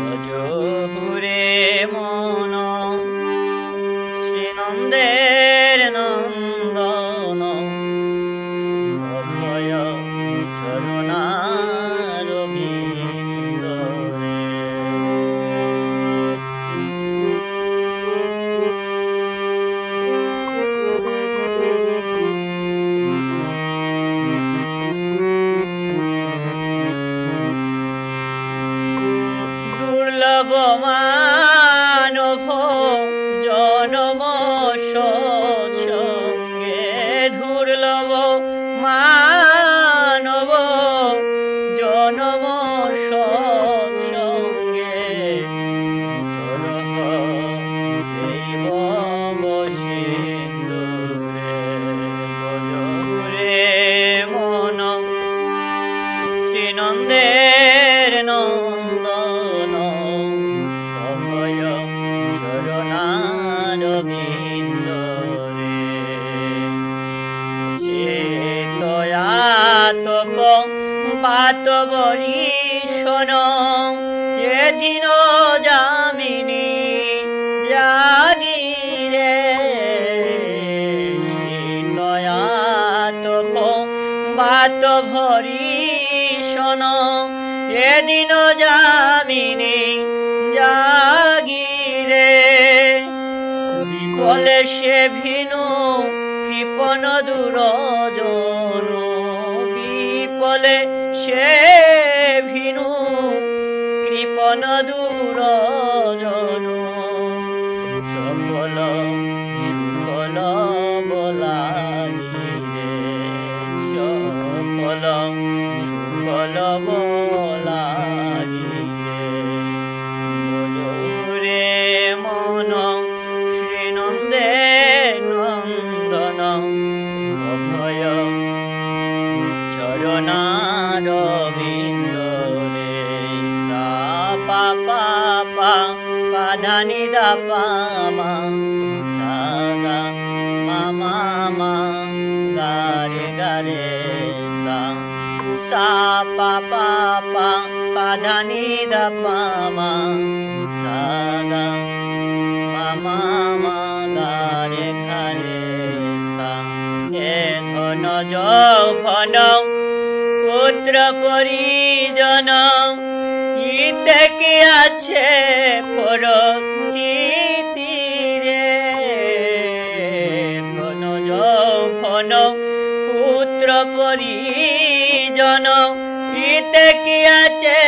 ভজহুরে মন শ্রীনন্দের নন্দন অভয় চরণার বিন্দরে। দুর্লভ মানব জনম সৎসঙ্গে, দুর্লভ মানব জনম সৎসঙ্গে তরহ দেব বসিন্দুরে। ভজহুরে মন শ্রীনন্দের নন্দন অভয় চরণার বিন্দরে। চেতয়াতপ পাতবরীষণ এদিন যামিনী জাগিরে। শীতয়াতপ বাতভরীষণ এদিন যামিনী জাগিরে। বিপলে সে ভিনু কৃপণ দুরজন, বিপলে সে ভিনু কৃপণ দুরজন। চপল শুকল বলাগিরে, চপল শুকল বলাগিরে। ভজহুরে মন শ্রীনন্দের নন্দন অভয় চরণার বিন্দরে। সা পা পা পা পা ধা নি ধা পা মা, সা গা মা মা মা গা রে গা রে সা। সা পা পা পা পা ধা নি ধা পা মা, সা গা মা মা মা গা রে গা রে সা। এ ধন যৌবন পুত্র পরিজন ইতে কি আছে পরতীরে। ধন যৌবন পুত্র পরিজন ইতে কি আছে